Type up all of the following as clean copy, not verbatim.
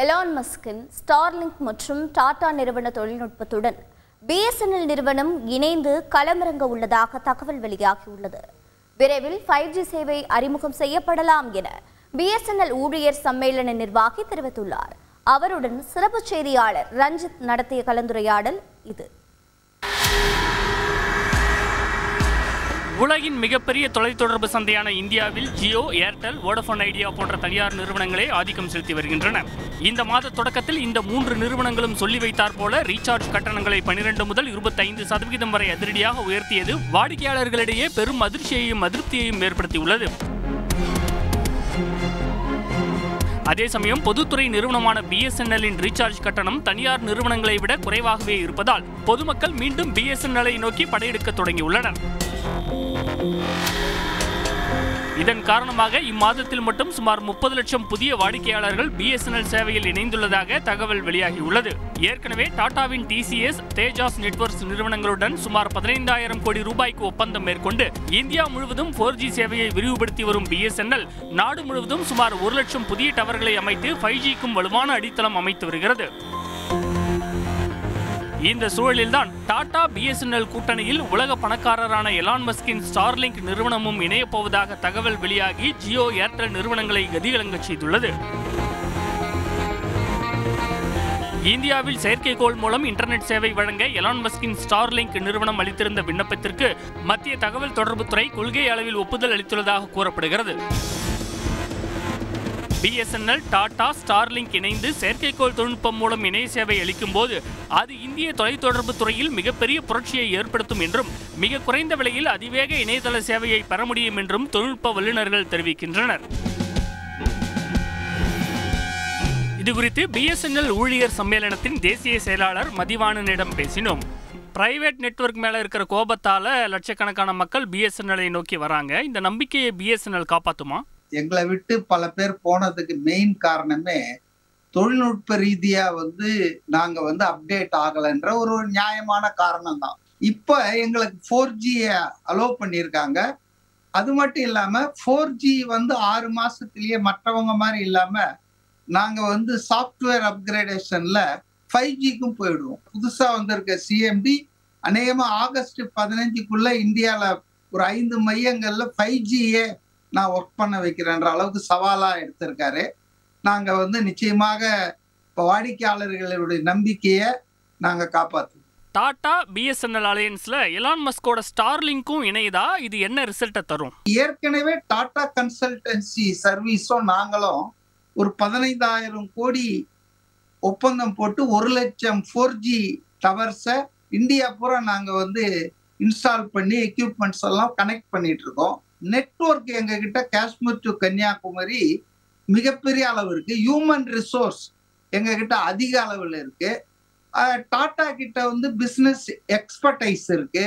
Elon மஸ்கின் Starlink மற்றும் டாடா நிறுவன தொழில்நுட்பத்துடன் BSNL நிறுவனம் இணைந்து களமிறங்க உள்ளதாக தகவல் வெளியாகியுள்ளது. விரைவில் 5G சேவை அறிமுகம் செய்யப்படலாம் என BSNL ஊழியர் சம்மேளன நிர்வாகி தெரிவித்துள்ளார். அவருடன் சிறப்பு செய்தியாளர் ரஞ்சித் நடத்திய கலந்துரையாடல் இது. உலகின் மிகப்பெரிய தொலைத்தொடர்பு சந்தையான இந்தியாவில் ஜியோ, ஏர்டெல், வோடஃபோன் ஐடியா போன்ற தனியார் நிறுவனங்களே ஆதிக்கம் செலுத்தி வருகின்றன. இந்த மாத தொடக்கத்தில் இந்த 3 நிறுவனங்களும் சொல்லி வைத்தார் போல ரீசார்ஜ் கட்டணங்களை 12 முதல் 25% வரை அதிரடியாக உயர்த்தியது வாடிக்கையாளர்களிடையே பெரும் அதிர்ச்சியையும் அதிருப்தியையும் ஏற்படுத்தியுள்ளது. அதே சமயம் பொதுத்துறை நிறுவனமான BSNL-இன் ரீசார்ஜ் கட்டணம் தனியார் நிறுவனங்களை விட குறைவாகவே இருப்பதால் பொதுமக்கள் மீண்டும் BSNL-ஐ நோக்கி படையெடுக்க தொடங்கியுள்ளனர். இதன் காரணமாக இம்மாதத்தில் மட்டும் சுமார் 30 லட்சம் புதிய வாடிக்கையாளர்கள் BSNL சேவையில் இணைந்துள்ளதாக தகவல் வெளியாகியுள்ளது. ஏற்கனவே டாடாவின் TCS, தேஜாஸ் நெட்வொர்க்ஸ் நிறுவனங்களுடன் சுமார் 15,000 கோடி ரூபாய்க்கு ஒப்பந்தம் மேற்கொண்டு இந்தியா முழுவதும் 4G சேவையை விரிவுபடுத்தி வரும் BSNL நாடு முழுவதும் சுமார் 1 லட்சம் புதிய டவர்களை அமைத்து 5G-க்கும் வலுவான அடித்தளம் அமைத்து வருகிறது. இந்த சூழலில்தான் டாடா BSNL கூட்டணியில் உலக பணக்காரரான எலான் மஸ்கின் ஸ்டார்லிங்க் நிறுவனமும் இணையப் போவதாக தகவல் வெளியாகி ஜியோ, ஏர்டெல் நிறுவனங்களை கதிகலங்க செய்துள்ளது. இந்தியாவில் செயற்கைக்கோள் மூலம் இன்டர்நெட் சேவை வழங்க எலான் மஸ்கின் ஸ்டார்லிங்க் நிறுவனம் அளித்திருந்த விண்ணப்பத்திற்கு மத்திய தகவல் தொடர்புத்துறை கொள்கை அளவில் ஒப்புதல் அளித்துள்ளதாக கூறப்படுகிறது. BSNL, டாடா, ஸ்டார்லிங்க் இணைந்து செயற்கைக்கோள் தொழில்நுட்பம் மூலம் இணைய சேவை அளிக்கும் போது அது இந்திய தொலைத்தொடர்பு துறையில் மிகப்பெரிய புரட்சியை ஏற்படுத்தும் என்றும் மிக குறைந்த விலையில் அதிவேக இணையதள சேவையை பெற முடியும் என்றும் தொழில்நுட்ப வல்லுநர்கள் தெரிவிக்கின்றனர். இதுகுறித்து BSNL ஊழியர் சம்மேளனத்தின் தேசிய செயலாளர் மதிவாணனிடம் பேசினோம். பிரைவேட் நெட்வொர்க் மேல இருக்கிற கோபத்தால லட்சக்கணக்கான மக்கள் BSNL-ஐ நோக்கி வராங்க. இந்த நம்பிக்கையை BSNL காப்பாத்துமா? எங்களை விட்டு பல பேர் போனதுக்கு மெயின் காரணமே தொழில்நுட்ப ரீதியா நாங்க அப்டேட் ஆகலைன்ற ஒரு நியாயமான காரணம் தான். இப்ப எங்களுக்கு 4G அலோவ் பண்ணியிருக்காங்க. அது மட்டும் இல்லாம 4G 6 மாசத்திலேயே மற்றவங்க மாதிரி இல்லாம நாங்க சாஃப்ட்வேர் அப்கிரேடேஷன்ல 5G-க்கும் போயிடுவோம். புதுசா வந்திருக்க CMD அநேகமா ஆகஸ்ட் 15க்குள்ள இந்தியால ஒரு 5 மையங்கள்ல 5G-யே நான் ஒர்க் பண்ண வைக்கிறேன்ற அளவுக்கு சவாலா எடுத்திருக்காரு. நாங்க நிச்சயமாக வாடிக்கையாளர்களுடைய நம்பிக்கையை நாங்க காப்பாற்றுவோம். டாடா BSNL அலையன்ஸ்ல எலான் மஸ்கோட ஸ்டார்லிங்க்கும் இணையதா? இது என்ன ரிசல்ட்டை தரும்? ஏற்கனவே டாடா கன்சல்டன்சி சர்வீஸும் நாங்களும் ஒரு 15,000 கோடி ஒப்பந்தம் போட்டு 1 லட்சம் 4G டவர்ஸை இந்தியா பூரா நாங்க இன்ஸ்டால் பண்ணி எக்யூப்மெண்ட்ஸ் எல்லாம் கனெக்ட் பண்ணிட்டு இருக்கோம். நெட்வொர்க் எங்க கிட்ட காஷ்மீர் டு கன்னியாகுமரி மிகப்பெரிய அளவு இருக்கு. ஹியூமன் ரிசோர்ஸ் எங்க கிட்ட அதிக அளவில் இருக்கு. டாடா கிட்ட பிசினஸ் எக்ஸ்பர்டைஸ் இருக்கு.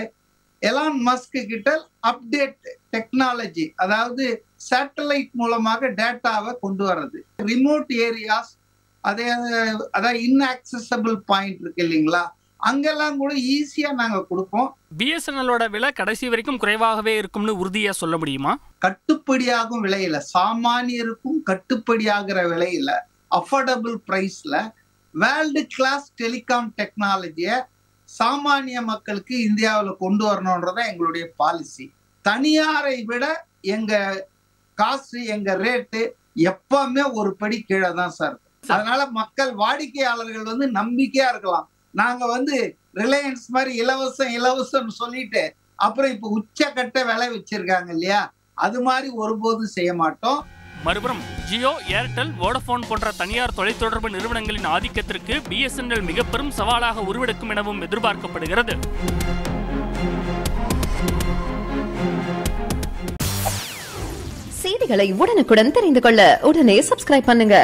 எலான் மஸ்க் கிட்ட அப்டேட் டெக்னாலஜி, அதாவது சேட்டலைட் மூலமாக டேட்டாவை கொண்டு வர்றது, ரிமோட் ஏரியாஸ், அதாவது இன்ஆக்சசபிள் பாயிண்ட் இருக்கு இல்லைங்களா, அங்கெல்லாம் கூட ஈஸியா நாங்க கொடுப்போம். BSNL-ஓட விலை கடைசி வரைக்கும் குறைவாகவே இருக்கும்னு உறுதியா சொல்ல முடியுமா? கட்டுப்படியாகும் விலையில, சாமானியருக்கும் கட்டுப்படியாகிற விலையில, அஃபோர்டபுள் பிரைஸ்ல வேர்ல்டு கிளாஸ் டெலிகாம் டெக்னாலஜியை சாமானிய மக்களுக்கு இந்தியாவில் கொண்டு வரணும்ன்றத எங்களுடைய பாலிசி. தனியாரை விட எங்க காசு, எங்க ரேட்டு எப்பவுமே ஒரு படி கீழே தான் சார். அதனால மக்கள் வாடிக்கையாளர்கள் நம்பிக்கையா இருக்கலாம். நாங்க ரிலையன்ஸ் மாதிரி இலவசம் சொல்லிட்டு அப்புறம் இப்ப உச்சக்கட்ட விலை வச்சிருக்காங்க இல்லையா, அது மாதிரி ஒருபோதும் செய்ய மாட்டோம். மறுபுறம் ஜியோ, ஏர்டெல், வோடஃபோன் போன்ற தனியார் தொலைத்தொடர்பு நிறுவனங்களின் ஆதிக்கத்திற்கு BSNL மிக பெரும் சவாலாக உருவெடுக்கும் எனவும் எதிர்பார்க்கப்படுகிறது. செய்திகளை உடனுக்குடன் தெரிந்து கொள்ள உடனே சப்ஸ்கிரைப் பண்ணுங்க.